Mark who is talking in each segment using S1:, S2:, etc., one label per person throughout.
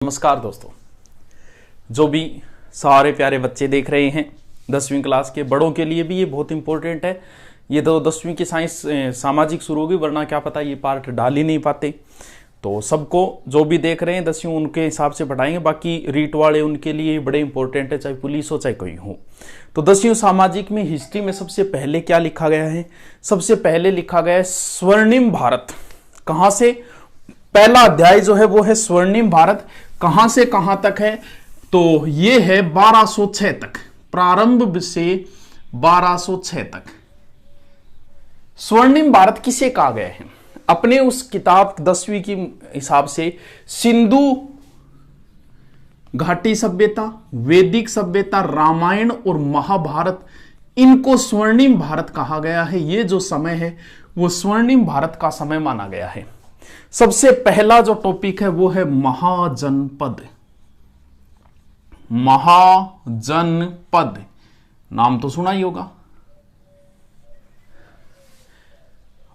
S1: नमस्कार दोस्तों, जो भी सारे प्यारे बच्चे देख रहे हैं 10वीं क्लास के, बड़ों के लिए भी ये बहुत इंपॉर्टेंट है। ये तो 10वीं की साइंस सामाजिक शुरू होगी, वरना क्या पता ये पार्ट डाल ही नहीं पाते। तो सबको जो भी देख रहे हैं 10वीं उनके हिसाब से पढ़ाएंगे। बाकी रीट वाले उनके लिए बड़े इंपॉर्टेंट है, चाहे पुलिस हो चाहे कोई हो। तो 10वीं सामाजिक में हिस्ट्री में सबसे पहले क्या लिखा गया है? सबसे पहले लिखा गया है स्वर्णिम भारत। कहां से? पहला अध्याय जो है वो है स्वर्णिम भारत। कहां से कहां तक है? तो ये है 1206 तक, प्रारंभ से 1206 तक। स्वर्णिम भारत किसे कहा गया है? अपने उस किताब 10वीं की हिसाब से सिंधु घाटी सभ्यता, वैदिक सभ्यता, रामायण और महाभारत, इनको स्वर्णिम भारत कहा गया है। ये जो समय है वो स्वर्णिम भारत का समय माना गया है। सबसे पहला जो टॉपिक है वो है महाजनपद। महाजनपद नाम तो सुना ही होगा,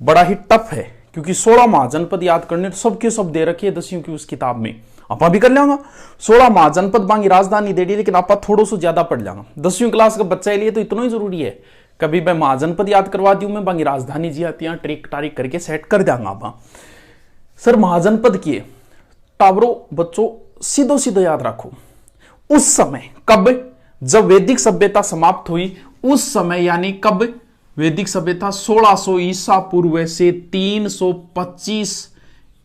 S1: बड़ा ही टफ है क्योंकि 16 महाजनपद याद करने तो सबके सब दे रखे 10वीं की उस किताब में। आप भी कर लेंगे 16 महाजनपद बांगी राजधानी दे दी, लेकिन आप थोड़ा सा ज्यादा पढ़ लेंगे। 10वीं क्लास का बच्चा के लिए तो इतना ही जरूरी है। कभी मैं महाजनपद याद करवा दी हूं, मैं बांगी राजधानी जी आती है ट्रिक टारिक करके सेट कर देंगे आप। सर महाजनपद किए टावरों बच्चों सीधो सीधो याद रखो। उस समय कब? जब वैदिक सभ्यता समाप्त हुई उस समय, यानी कब? वैदिक सभ्यता 1600 ईसा पूर्व से 325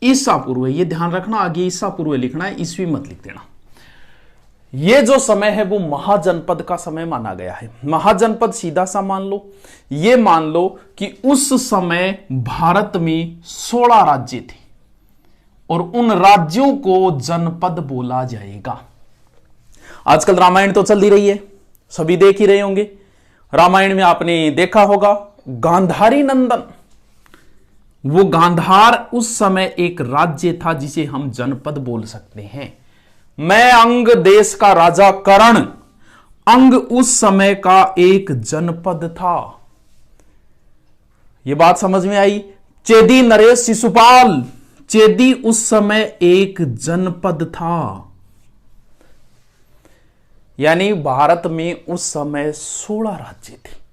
S1: ईसा पूर्व। ये ध्यान रखना, आगे ईसा पूर्व लिखना है, ईस्वी मत लिख देना। ये जो समय है वो महाजनपद का समय माना गया है। महाजनपद सीधा सा मान लो, ये मान लो कि उस समय भारत में 16 राज्य थे और उन राज्यों को जनपद बोला जाएगा। आजकल रामायण तो चल ही रही है, सभी देख ही रहे होंगे। रामायण में आपने देखा होगा गांधारी नंदन, वो गांधार उस समय एक राज्य था जिसे हम जनपद बोल सकते हैं। मैं अंग देश का राजा कर्ण, अंग उस समय का एक जनपद था। यह बात समझ में आई? चेदी नरेश शिशुपाल, चेदी उस समय एक जनपद था। यानी भारत में उस समय 16 राज्य थे।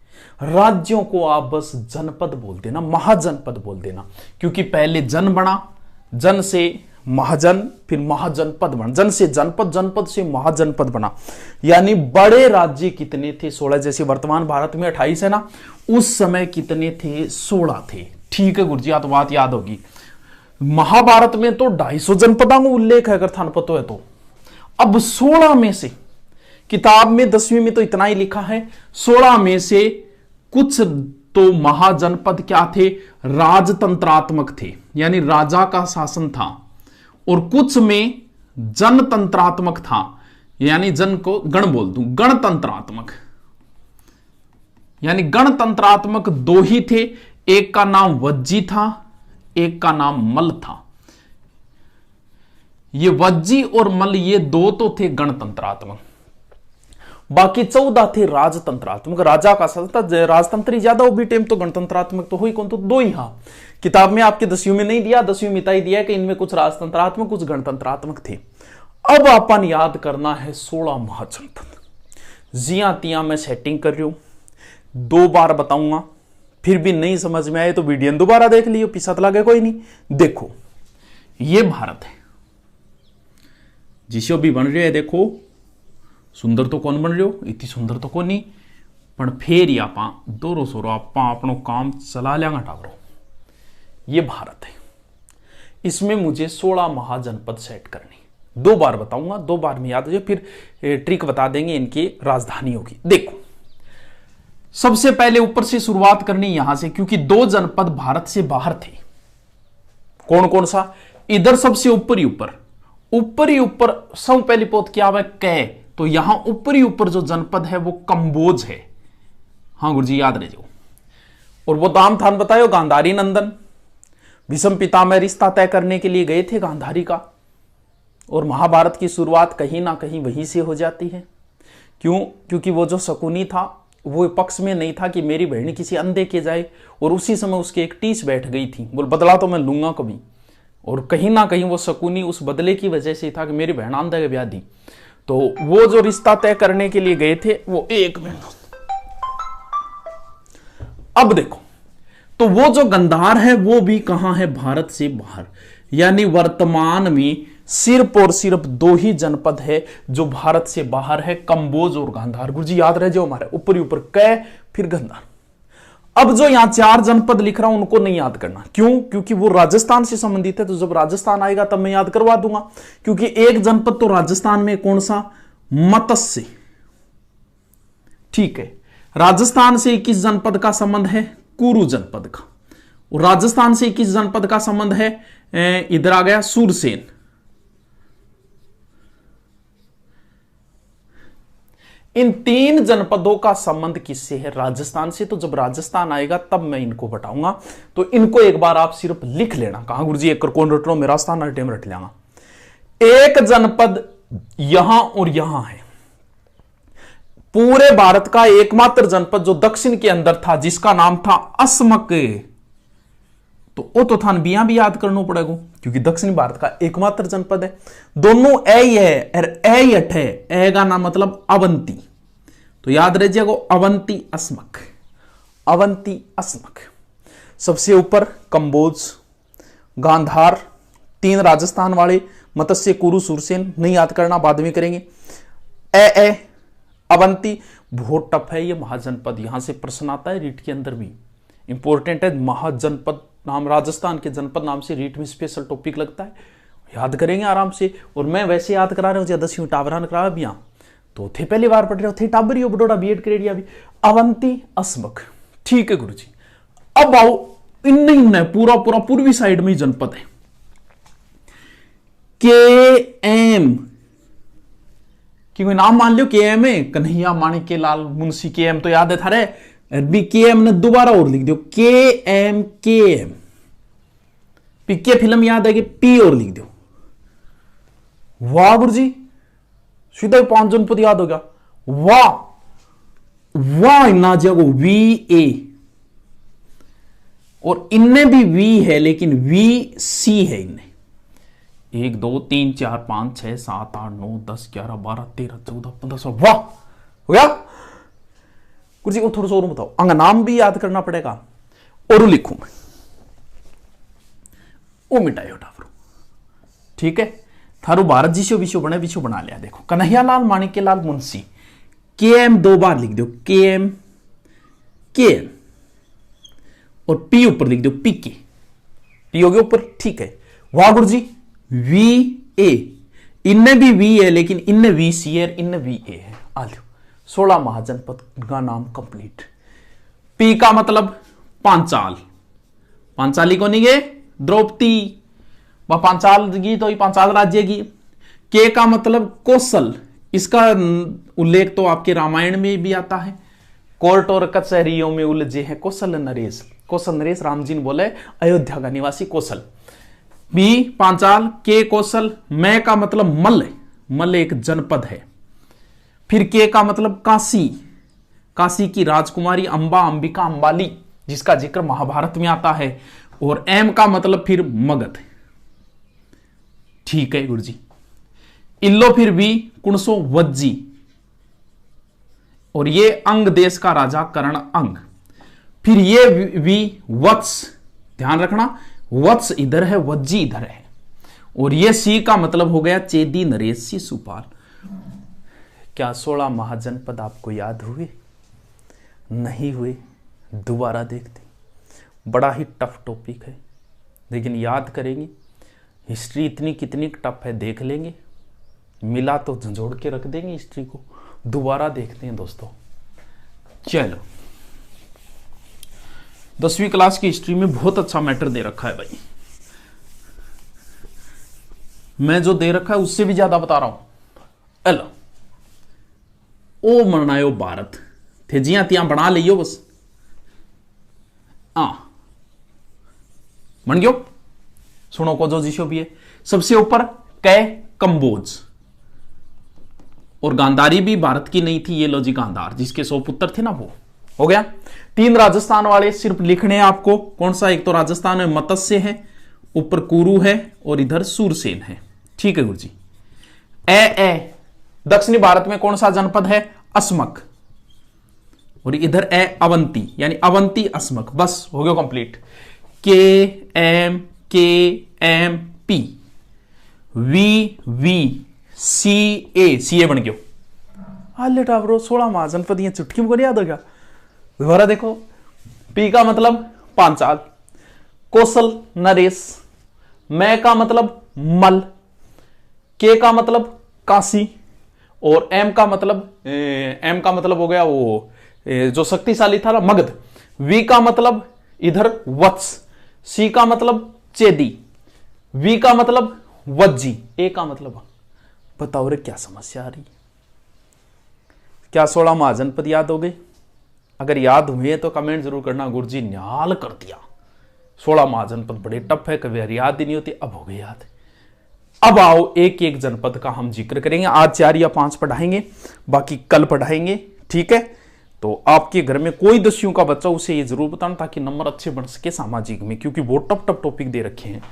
S1: राज्यों को आप बस जनपद बोल देना, महाजनपद बोल देना, क्योंकि पहले जन बना, जन से महाजन, फिर महाजनपद बना, जन से जनपद, जनपद से महाजनपद बना। यानी बड़े राज्य कितने थे? 16। जैसे वर्तमान भारत में 28 है ना, उस समय कितने थे? 16 थे। ठीक है गुरुजी, तो बात याद होगी। महाभारत में तो 250 जनपदों का उल्लेख है, अगर थान पता है तो। अब 16 में से, किताब में 10वीं में तो इतना ही लिखा है, 16 में से कुछ तो महाजनपद क्या थे? राजतंत्रात्मक थे, यानी राजा का शासन था, और कुछ में जनतंत्रात्मक था, यानी जन को गण बोल दूं, गणतंत्रात्मक। यानी गणतंत्रात्मक दो ही थे, एक का नाम वज्जी था, एक का नाम मल था। ये वज्जी और मल ये दो तो थे गणतंत्रात्मक, बाकी 14 थे राजतंत्रात्मक। राजा का शासन था, राजतंत्री ज्यादा, वो भी टाइम तो गणतंत्रात्मक तो हुई कौन? तो दो ही। हाँ, किताब में आपके 10वीं में नहीं दिया, 10वीं में इतना ही दिया कि इनमें कुछ राजतंत्रात्मक कुछ गणतंत्रात्मक थे। अब अपन याद करना है 16 महाजनपद। जिया तिया मैं सेटिंग कर रही हूं, 2 बार बताऊंगा, फिर भी नहीं समझ में आए तो वीडियो दोबारा देख लियो, पिछत लगे कोई नहीं। देखो ये भारत है, जिसो भी बन रहे हैं, देखो सुंदर तो कौन बन रहे हो? इतनी सुंदर तो कौन नहीं, पर फिर ही आप दोरो सोरो आप अपनो काम चला लेंगे टावरो। ये भारत है, इसमें मुझे 16 महाजनपद सेट करनी। 2 बार बताऊंगा, 2 बार में याद हो जाए, फिर ट्रिक बता देंगे इनकी राजधानियों की। देखो सबसे पहले ऊपर से शुरुआत करनी यहां से, क्योंकि 2 जनपद भारत से बाहर थे। कौन कौन सा? इधर सबसे ऊपर ही ऊपर, ऊपर ही ऊपर सब पहली पोत क्या है? कै। तो यहां ऊपर ही ऊपर जो जनपद है वो कंबोज है। हाँ गुरुजी याद रह जाओ। और वो दाम थान बतायो गांधारी नंदन, भीष्म पितामह रिश्ता तय करने के लिए गए थे गांधारी का, और महाभारत की शुरुआत कहीं ना कहीं वहीं से हो जाती है। क्यों? क्योंकि वो जो शकुनी था वो पक्ष में नहीं था कि मेरी बहन किसी अंधे के जाए, और उसी समय उसके एक टीस बैठ गई थी, बोल बदला तो मैं लूंगा कभी, और कहीं ना कहीं वो शकुनी उस बदले की वजह से था कि मेरी बहन आंधा के ब्याह दी, तो वो जो रिश्ता तय करने के लिए गए थे वो एक मिनट। अब देखो, तो वो जो गंधार है वो भी कहां है, भारत से बाहर। यानी वर्तमान में सिर्फ और सिर्फ 2 ही जनपद है जो भारत से बाहर है, कंबोज और गांधार। गुरुजी याद रहे जो हमारे ऊपर ही ऊपर कै फिर गांधार। अब जो यहां 4 जनपद लिख रहा हूं उनको नहीं याद करना, क्यों? क्योंकि वो राजस्थान से संबंधित है, तो जब राजस्थान आएगा तब मैं याद करवा दूंगा। क्योंकि एक जनपद तो राजस्थान में कौन सा, मत्स्य, ठीक है। राजस्थान से किस जनपद का संबंध है, कुरु जनपद का। और राजस्थान से किस जनपद का संबंध है, इधर आ गया सूरसेन। इन 3 जनपदों का संबंध किससे है, राजस्थान से। तो जब राजस्थान आएगा तब मैं इनको बताऊंगा, तो इनको एक बार आप सिर्फ लिख लेना। कहां गुरुजी एक कौन रट लो, मेरा स्थान हर टाइम रट लेगा। एक जनपद यहां और यहां है, पूरे भारत का एकमात्र जनपद जो दक्षिण के अंदर था जिसका नाम था असमक, तो वो तो थान बिया भी याद करना पड़ेगा क्योंकि दक्षिण भारत का एकमात्र जनपद है। दोनों ए है और ए अठ है, ए का नाम मतलब अवंती, तो याद रह जाएगा अवंती असमक, अवंती असमक। सबसे ऊपर कंबोज, गांधार, 3 राजस्थान वाले, मत्स्य, कुरु, सूरसेन, नहीं याद करना, बाद में करेंगे। ए अवंती बहुत टफ है ये महाजनपद, यहां से प्रश्न आता है रीट के अंदर भी, इंपॉर्टेंट है। महाजनपद नाम, राजस्थान के जनपद नाम से रीट में स्पेशल टॉपिक लगता है, याद करेंगे आराम से। और मैं वैसे याद करा रहा हूं, 10वीं टावरान करा भी यहां तो थे, पहली बार पढ़ रहे हो थे टाबरी बडोड़ा बीएड करेडिया भी। अवंती असमक, ठीक है गुरुजी। अब आओ इन पूरा पूरा पूर्वी साइड में ही जनपद है। के एम कि कोई नाम मान लो, के एम है कन्हैया माणिक्य लाल मुंशी, के एम तो याद है थारे, अरबी के एम ने दोबारा और लिख दो, के एम पीके फिल्म याद है कि पी और लिख दो। वाह गुरुजी, सीधा 5 जनपद याद हो गया, वाह वाह। इन्ना जगो वी ए, और इनने भी वी है लेकिन वी सी है इनने। 1 2 3 4 5 6 7 8 9 10 11 12 13 14 15 16, वाह हो गया गुरुजी। वो थोड़ा सा और बताओ, अंग नाम भी याद करना पड़ेगा, और लिखूं मैं, वो मिटाए उठावरो, ठीक है। थारू भारत जिसो विषय बने विषय बना लिया। देखो कन्हैया लाल माणिक्य लाल मुंशी, के एम 2 बार लिख दो, के एम और पी ऊपर लिख दो, पी के, पी हो गया ऊपर, ठीक है। वाह गुरुजी। वी ए, इनने भी वी है लेकिन इनने वी सी है, इनने वी ए है। आ लो 16 महाजनपद का नाम कंप्लीट। पी का मतलब पांचाल, पांचाली को नहीं गए द्रौपदी, वह पांचाल की तो पांचाल राज्य की। के का मतलब कौशल, इसका उल्लेख तो आपके रामायण में भी आता है। कोर्ट और कचहरियों में उलझे हैं कौशल नरेश, कौशल नरेश राम जी ने बोले अयोध्या का निवासी कौशल। बी पांचाल, के कौशल, मैं का मतलब मल्ल, मल्ल एक जनपद है। फिर के का मतलब काशी, काशी की राजकुमारी अंबा, अंबिका, अंबाली, जिसका जिक्र महाभारत में आता है। और एम का मतलब फिर मगध, ठीक है गुरुजी। इल्लो फिर भी कुणसो वज्जी, और ये अंग देश का राजा कर्ण अंग। फिर ये वी वत्स, ध्यान रखना वत्स इधर है, वज्जी इधर है। और ये सी का मतलब हो गया चेदी, नरेश, शिशुपाल। क्या 16 महाजनपद आपको याद हुए? नहीं हुए? दोबारा देखते। बड़ा ही टफ टॉपिक है लेकिन याद करेंगे। हिस्ट्री इतनी कितनी टफ है देख लेंगे, मिला तो झंझोड़ के रख देंगे हिस्ट्री को। दोबारा देखते हैं दोस्तों। चलो 10वीं क्लास की हिस्ट्री में बहुत अच्छा मैटर दे रखा है भाई, मैं जो दे रखा है उससे भी ज्यादा बता रहा हूं। हेलो ओ मनायो भारत थे जिया तिया बना लियो बस, बन गयो। सुनो को जो जिशो भी है। सबसे ऊपर कै कंबोज, और गांधारी भी भारत की नहीं थी, ये लो जी गांधार, जिसके 100 पुत्र थे ना, वो हो गया। 3 राजस्थान वाले सिर्फ लिखने हैं आपको, कौन सा? एक तो राजस्थान में मत्स्य है ऊपर कुरु है और इधर सूरसेन है। ठीक है गुरु जी। ए दक्षिणी भारत में कौन सा जनपद है? अस्मक। और इधर ए अवंती, यानी अवंती अस्मक। बस हो गया कंप्लीट। के एम पी वी सी ए बन गयो। हाले टावरो 16 महाजनपद ये चुटकी में याद हो गया। दोबारा देखो। पी का मतलब पांचाल, कौशल नरेश, मैं का मतलब मल, के का मतलब काशी, और एम का मतलब हो गया वो जो शक्तिशाली था ना, मगध। वी का मतलब इधर वत्स, सी का मतलब चेदी, वी का मतलब वज्जी, ए का मतलब। बताओ रे क्या समस्या आ रही? क्या 16 महाजनपद याद हो गए? अगर याद हुए तो कमेंट जरूर करना। गुरुजी न्याल कर दिया। 16 महाजनपद बड़े टफ है, कभी याद ही नहीं होती, अब हो गए याद। अब आओ एक एक जनपद का हम जिक्र करेंगे। आज 4 या 5 पढ़ाएंगे, बाकी कल पढ़ाएंगे। ठीक है, तो आपके घर में कोई 10वीं का बच्चा, उसे ये जरूर बताना ताकि नंबर अच्छे बन सके सामाजिक में, क्योंकि वो टफ टॉपिक दे रखे हैं।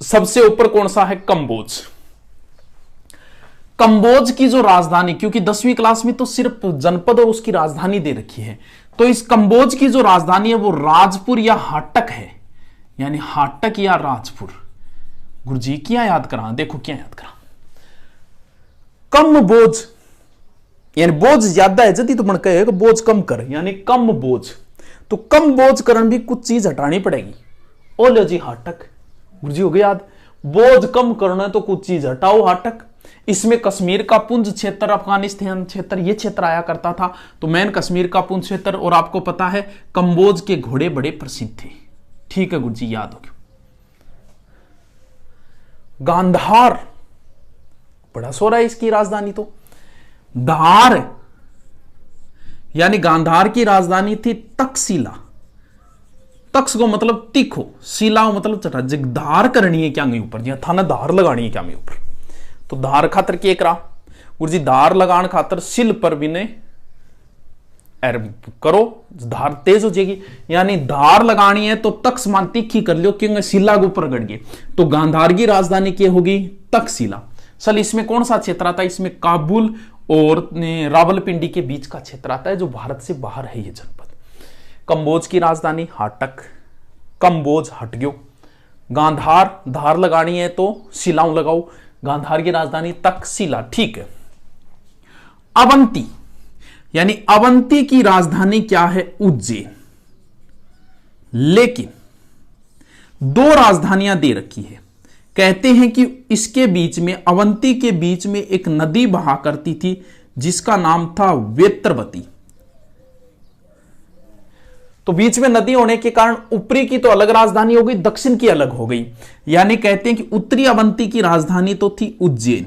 S1: सबसे ऊपर कौन सा है? कंबोज। कंबोज की जो राजधानी, क्योंकि 10वीं क्लास में तो सिर्फ जनपद और उसकी राजधानी दे रखी है, तो इस कंबोज की जो राजधानी है वो राजपुर या हाटक है, यानी हाटक या राजपुर। गुरुजी क्या याद करा? देखो क्या याद करा। कम बोझ, यानी बोझ ज्यादा है जदी तो बन कहे बोझ कम कर, यानी कम बोझ। तो कम बोझ करन भी कुछ चीज हटानी पड़ेगी। ओ लो जी हाटक। गुरुजी हो गया याद। बोझ कम करना है तो कुछ चीज हटाओ, हाटक। इसमें कश्मीर का पुंज क्षेत्र, अफगानिस्तान क्षेत्र, ये क्षेत्र आया करता था। तो मैन कश्मीर का पुंज क्षेत्र, और आपको पता है कंबोज के घोड़े बड़े प्रसिद्ध थे। ठीक है गुरुजी, याद हो गया। गांधार, बड़ा सोरा है इसकी राजधानी। तो धार, यानी गांधार की राजधानी थी तक्षशिला। तक्ष को मतलब तीखो, शिला मतलब चटा। जग धार करनी है क्या ऊपर, था ना धार लगानी है क्या ऊपर, तो धार खातर के करा गुरुजी? धार लगान खातर शिल पर भी ने करो, धार तेज हो जाएगी। यानी धार लगानी है तो तक्ष मान तीखी कर लियो, क्योंकि शिला के ऊपर गड़ गए। तो गांधार की राजधानी क्या होगी? तक्षशिला। सल इसमें कौन सा क्षेत्र आता है? इसमें काबुल और रावलपिंडी के बीच का क्षेत्र आता है, जो भारत से बाहर है ये जनपद। कंबोज की राजधानी हाटक, कंबोज हट गयो। गांधार, धार लगानी है तो शिलाओं लगाओ। गांधार की राजधानी तक्षशिला। ठीक है। अवंती, यानी अवंती की राजधानी क्या है? उज्जैन। लेकिन 2 राजधानियां दे रखी है। कहते हैं कि इसके बीच में, अवंती के बीच में एक नदी बहा करती थी जिसका नाम था वेत्रवती। तो बीच में नदी होने के कारण ऊपरी की तो अलग राजधानी हो गई, दक्षिण की अलग हो गई। यानी कहते हैं कि उत्तरी अवंती की राजधानी तो थी उज्जैन,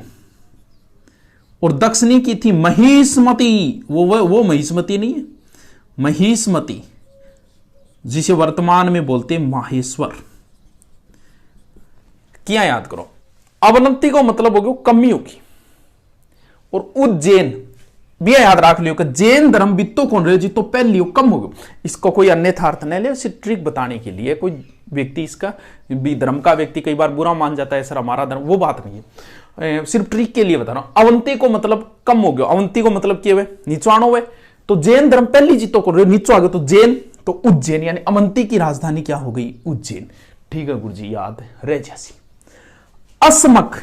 S1: और दक्षिणी की थी महिष्मती। वो महिष्मती नहीं है, महिष्मती, जिसे वर्तमान में बोलते हैं माहेश्वर। क्या याद करो? अवनति को मतलब हो गया कमी होगी, और उज्जैन भी याद रख लियो कि जैन धर्म बितो कौन रहे जी, तो पहली कम हो गया। इसको कोई अन्यथा अर्थ नहीं ले, सिर्फ ट्रिक बताने के लिए। कोई व्यक्ति इसका भी धर्म का व्यक्ति कई बार बुरा मान जाता है, सर हमारा धर्म, वो बात नहीं है, सिर्फ ट्रिक के लिए बता रहा हूं। अवंती को मतलब कम हो गया, अवंती को मतलब क्या हुए? नीचवाणो हुए। तो जैन धर्म पहली जीतो को नीचो आ गया, तो जैन, तो उज्जैन, यानी अवंती की राजधानी क्या हो गई? उज्जैन। ठीक है गुरुजी, याद रह जैसी। अस्मक,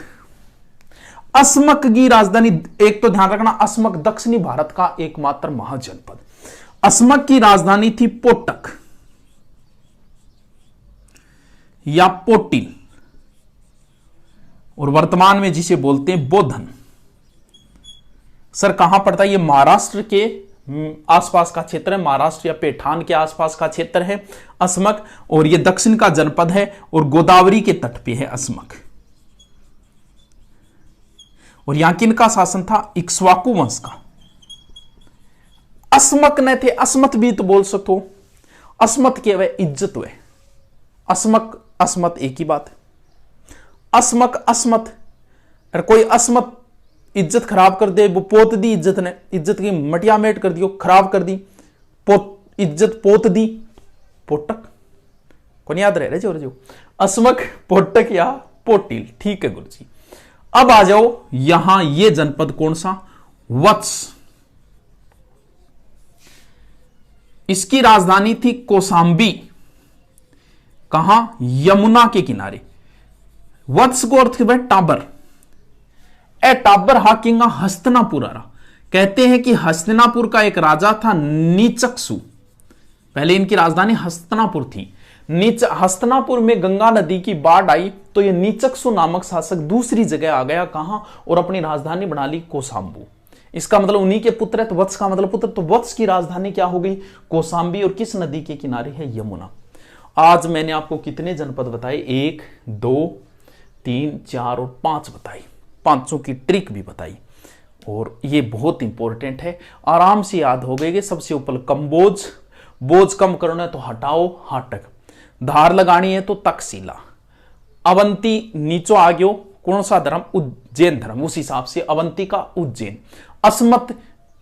S1: अस्मक की राजधानी, एक तो ध्यान रखना, अस्मक दक्षिणी भारत का एकमात्र महाजनपद। अस्मक की राजधानी थी पोटक या पोटिल, और वर्तमान में जिसे बोलते हैं बोधन। सर कहां पड़ता है? ये महाराष्ट्र के आसपास का क्षेत्र है, महाराष्ट्र या पैठान के आसपास का क्षेत्र है अस्मक, और ये दक्षिण का जनपद है, और गोदावरी के तट पे है अस्मक। और यहां किनका शासन था? इक्ष्वाकु वंश का। अस्मक न थे, अस्मत भी तो बोल सको। अस्मत के वे इज्जत हुए, अस्मक अस्मत एक ही बात है। अस्मक अस्मत, अरे कोई अस्मत इज्जत खराब कर दे, वो पोत दी इज्जत ने, इज्जत की मटिया मेट कर दियो, खराब कर दी, पोत इज्जत पोत दी, पोटक। कौन याद रह रहे जो अस्मक, पोटक या पोटिल। ठीक है गुरु जी। अब आ जाओ यहां, ये जनपद कौन सा, वत्स। इसकी राजधानी थी कौसाम्बी। कहां, यमुना के किनारे। वत्स को अर्थ है टाबर। ए टाबर हाकिंगा हस्तिनापुर आ रहा। कहते हैं कि हस्तिनापुर का एक राजा था नीचक्सु। पहले इनकी राजधानी हस्तिनापुर थी। हस्तिनापुर में गंगा नदी की बाढ़ आई तो ये नीचक्सु नामक शासक दूसरी जगह आ गया। कहां, और अपनी राजधानी बना ली कौसाम्बू। इसका मतलब उन्हीं के पुत्र है, तो वत्स का मतलब पुत्र, तो वत्स की राजधानी क्या हो गई, कौसाम्बी। और किस नदी के किनारे है, यमुना। आज मैंने आपको कितने जनपद बताए, 1 2 3 4 और 5 बताई। 500 की ट्रिक भी बताई, और ये बहुत इंपॉर्टेंट है, आराम से याद हो गए। सबसे ऊपर कंबोज, बोझ कम करना है तो हटाओ, हाटक। धार लगानी है तो तकसीला। अवंती नीचो आ गयो, कौन सा धर्म, उज्जैन धर्म, उस हिसाब से अवंती का उज्जैन। अस्मत,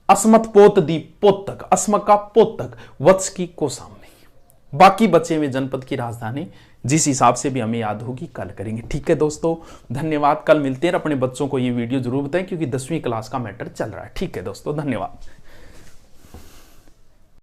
S1: अस्मत पोत दी पोतक, अस्मक का पोतक, वत्स की कौसाम्बी। बाकी बचे हुए जनपद की राजधानी जिस हिसाब से भी हमें याद होगी कल करेंगे। ठीक है दोस्तों, धन्यवाद। कल मिलते हैं। अपने बच्चों को ये वीडियो जरूर बताएं क्योंकि 10वीं क्लास का मैटर चल रहा है। ठीक है दोस्तों, धन्यवाद।